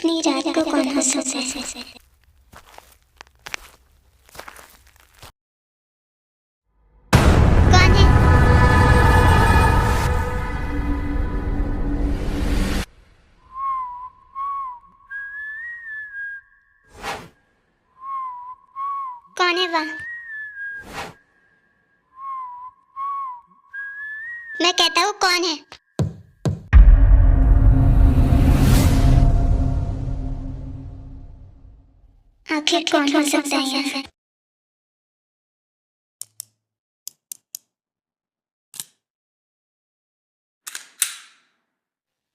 इतनी रात को कौन हो सकता है? कौन है? कौन है वहाँ? मैं कहता हूँ कौन है? आखिर कौन हो सकता है यहाँ?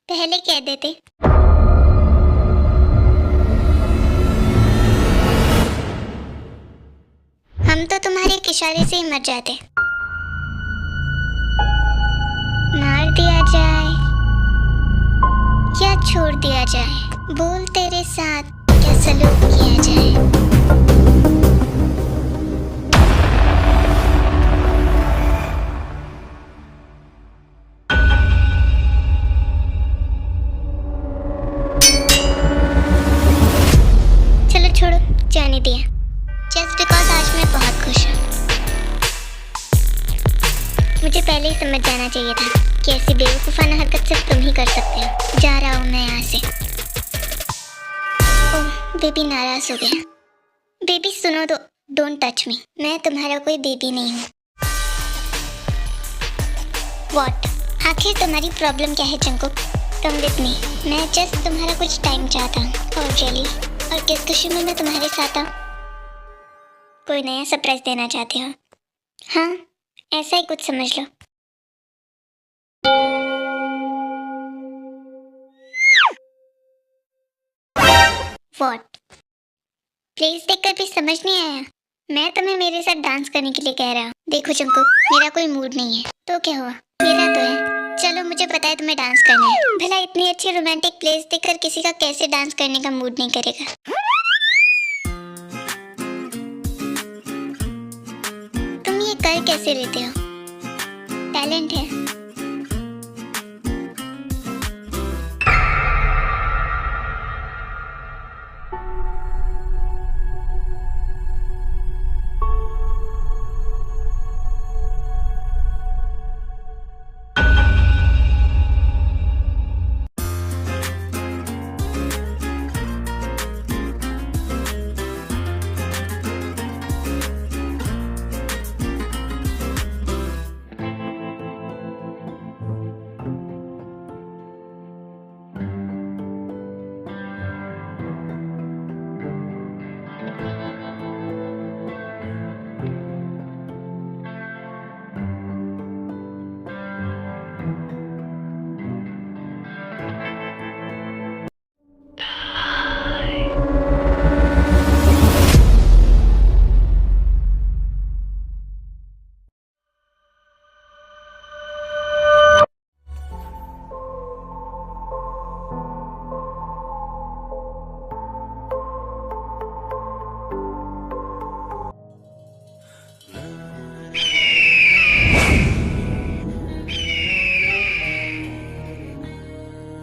पहले कह देते। हम तो तुम्हारे एक इशारे से ही मर जाते। मार दिया जाए या छोड़ दिया जाए, बोल तेरे साथ क्या सलूक किया जाए। चलो छोड़ो, जाने दिया। जस्ट बिकॉज आज मैं बहुत खुश हूँ। मुझे पहले ही समझ जाना चाहिए था कि ऐसी बेवकूफ़ाना हरकत सिर्फ तुम ही कर सकते हो। जा रहा हूँ मैं यहाँ से। ओह, बेबी नाराज हो गया। बेबी सुनो तो, डोंट टच मी। मैं तुम्हारा कोई बेबी नहीं हूँ। व्हाट? आखिर तुम्हारी प्रॉब्लम क्या है जंकुक? Come with me. मैं जस्ट तुम्हारा कुछ टाइम चाहता हूँ। और रियली? और किस खुशी में मैं तुम्हारे साथ आऊँ? कोई नया सरप्राइज देना चाहते हो? हाँ, ऐसा ही कुछ समझ लो। व्हाट? प्लीज देखकर भी समझ नहीं आया? मैं तुम्हें मेरे साथ डांस करने के लिए कह रहा हूँ। देखो जंकुक, मेरा कोई मूड नहीं है। तो क्या हुआ? मेरा तो है। चलो मुझे पता है तुम्हें डांस करना है। भला इतनी अच्छी रोमांटिक प्लेस देखकर किसी का कैसे डांस करने का मूड नहीं करेगा? तुम ये कर कैसे लेते हो? टैलेंट है।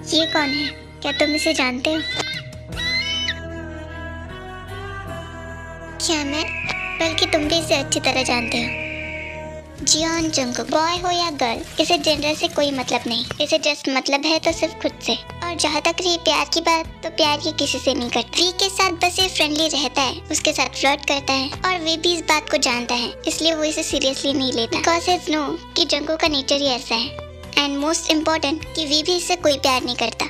ये कौन है? क्या तुम इसे जानते हो? क्या मैं? बल्कि तुम भी इसे अच्छी तरह जानते हो। जियोन जंकुक, बॉय हो या गर्ल, इसे जेंडर से कोई मतलब नहीं। इसे जस्ट मतलब है तो सिर्फ खुद से। और जहाँ तक रही प्यार की बात, तो प्यार ये किसी से नहीं करता। वी के साथ बस ये फ्रेंडली रहता है, उसके साथ फ्लर्ट करता है, और वे भी इस बात को जानता है, इसलिए वो इसे सीरियसली नहीं लेता। बिकॉज इज नो कि जंकुक का नेचर ही ऐसा है। एंड मोस्ट इम्पोर्टेंट कि वी भी इससे कोई प्यार नहीं करता।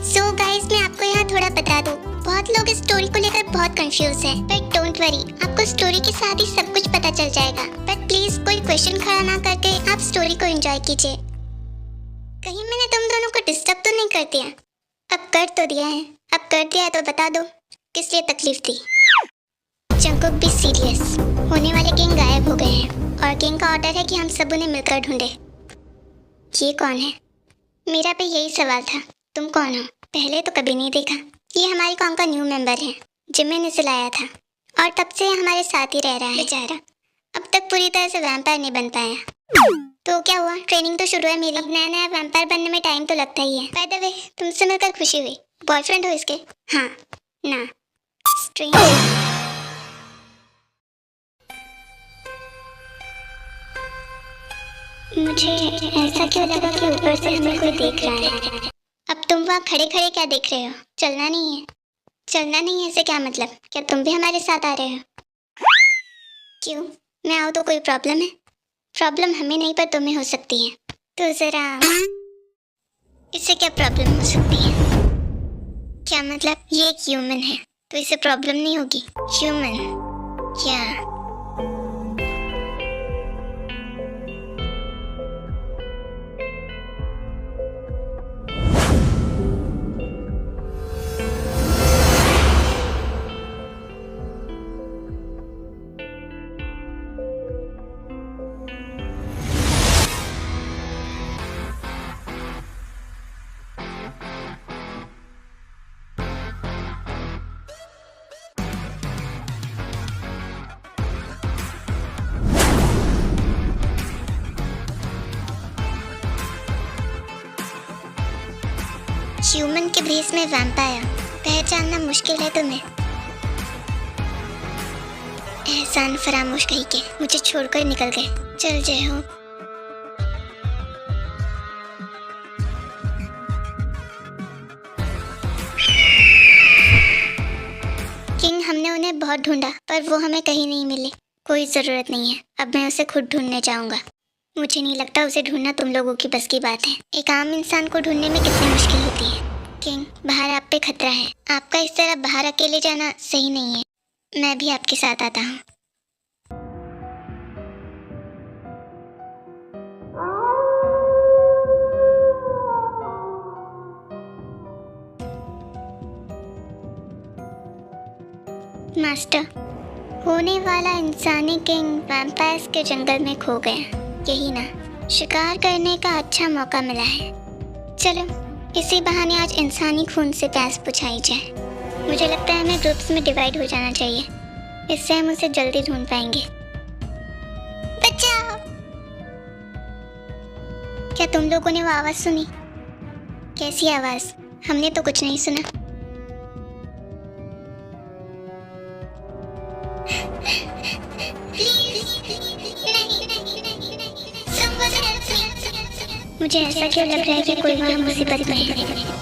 सो गाइस, मैं आपको यहाँ थोड़ा बता दूं, बहुत लोग इस स्टोरी को लेकर बहुत कंफ्यूज हैं। बट डोंट वरी, आपको स्टोरी के साथ ही सब कुछ पता चल जाएगा। बट प्लीज कोई क्वेश्चन खड़ा ना करके आप स्टोरी को एंजॉय कीजिए। कहीं मैंने तुम दोनों को डिस्टर्ब तो नहीं कर दिया? अब कर तो दिया है। अब कर दिया है तो बता दो किस लिए तकलीफ थी। जंकुक भी सीरियस। होने वाले किंग गायब हो गए हैं और किंग का ऑर्डर है कि हम सब उन्हें मिलकर ढूंढे। ये कौन है? मेरा भी यही सवाल था, तुम कौन हो? पहले तो कभी नहीं देखा। ये हमारी कॉम का न्यू मेंबर है, जिमिन इसे लाया था और तब से हमारे साथ ही रह रहा है। बेचारा अब तक पूरी तरह से वैम्पायर नहीं बन पाया। तो क्या हुआ, ट्रेनिंग तो शुरू है मेरी। अब नया नया वैम्पायर बनने में टाइम तो लगता ही है। बाय द वे, तुमसे मिलकर खुशी हुई। बॉयफ्रेंड हो इसके? हाँ ना, स्ट्रेंज। मुझे ऐसा क्यों लगा कि ऊपर से हमें कोई देख रहा है। अब तुम वहाँ खड़े खड़े क्या देख रहे हो? चलना नहीं है? चलना नहीं है, ऐसे क्या मतलब? क्या तुम भी हमारे साथ आ रहे हो? क्यों, मैं आऊँ तो कोई प्रॉब्लम है? प्रॉब्लम हमें नहीं पर तुम्हें हो सकती है। तो जरा, इससे क्या प्रॉब्लम हो सकती है? क्या मतलब? ये एक ह्यूमन है तो इसे प्रॉब्लम नहीं होगी? ह्यूमन क्या? ह्यूमन के भेष में वैम्पायर पहचानना मुश्किल है तुम्हें? एहसान फरामोश कही के मुझे छोड़कर निकल गए। चल जय हो। किंग, हमने उन्हें बहुत ढूंढा पर वो हमें कहीं नहीं मिले। कोई जरूरत नहीं है, अब मैं उसे खुद ढूंढने जाऊंगा। मुझे नहीं लगता उसे ढूंढना तुम लोगों की बस की बात है। एक आम इंसान को ढूंढने में कितनी मुश्किल होती है। किंग, बाहर आप पे खतरा है। आपका इस तरह बाहर अकेले जाना सही नहीं है। मैं भी आपके साथ आता हूँ। मास्टर, होने वाला इंसानी किंग वैम्पायर्स के जंगल में खो गया। यही ना, शिकार करने का अच्छा मौका मिला है। चलो इसी बहाने आज इंसानी खून से प्यास बुझाई जाए। मुझे लगता है हमें ग्रुप्स में डिवाइड हो जाना चाहिए, इससे हम उसे जल्दी ढूंढ पाएंगे। बचाओ! क्या तुम लोगों ने वो आवाज सुनी? कैसी आवाज? हमने तो कुछ नहीं सुना। मुझे ऐसा क्यों लग रहा है कि कोई वहाँ मुसीबत में है।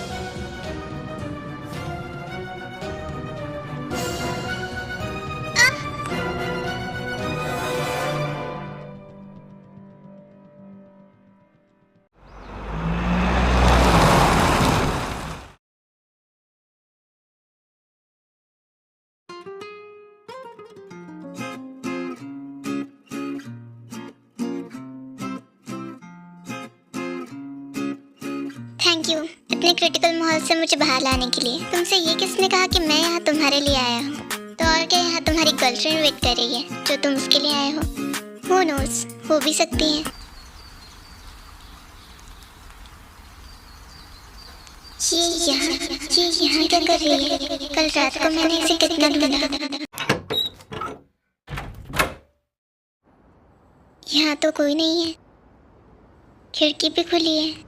थैंक यू इतने क्रिटिकल माहौल से मुझे बाहर लाने के लिए। तुमसे ये किसने कहा कि मैं यहाँ तुम्हारे लिए आया हूँ? तो और क्या, यहाँ तुम्हारी गर्लफ्रेंड वेट कर रही है जो तुम उसके लिए आए हो? Who knows, हो भी सकती है। ये यहाँ क्या कर रही है? कल रात को मैंने इसे कितना ढूंढा। यहाँ तो कोई नहीं है, खिड़की भी खुली है।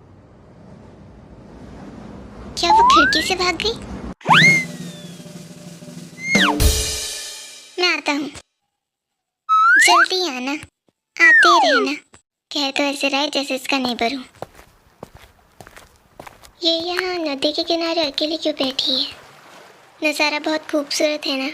क्या वो खिड़की से भाग गई? मैं आता हूँ, जल्दी आना, आते रहना। कह तो ऐसे रहा है जैसे इसका नेबर हूँ। ये यहाँ नदी के किनारे अकेले क्यों बैठी है? नज़ारा बहुत खूबसूरत है ना?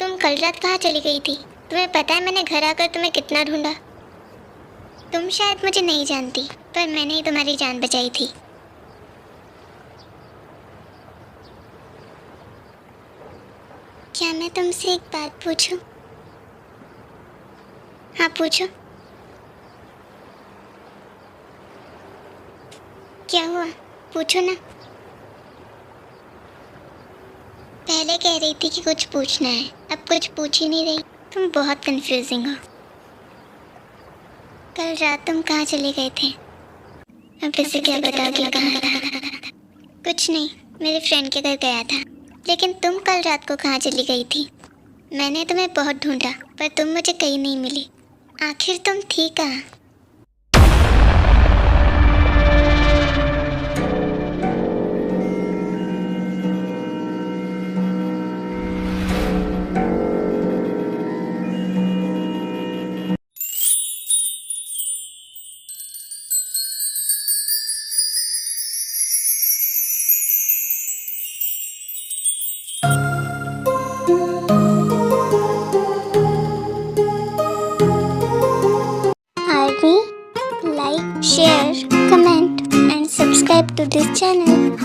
तुम कल रात कहाँ चली गई थी? तुम्हें पता है मैंने घर आकर तुम्हें कितना ढूंढा। तुम शायद मुझे नहीं जानती पर मैंने ही तुम्हारी जान बचाई थी। क्या मैं तुमसे एक बात पूछूं? हाँ पूछो। क्या हुआ? पूछो ना। पहले कह रही थी कि कुछ पूछना है, अब कुछ पूछ ही नहीं रही। तुम बहुत कंफ्यूजिंग हो। कल रात तुम कहाँ चले गए थे? अब इसे क्या बताओगे कहाँ? कुछ नहीं, मेरे फ्रेंड के घर गया था। लेकिन तुम कल रात को कहाँ चली गई थी? मैंने तुम्हें बहुत ढूंढा पर तुम मुझे कहीं नहीं मिली। आखिर तुम थी कहाँ? Like, share, comment and subscribe to this channel.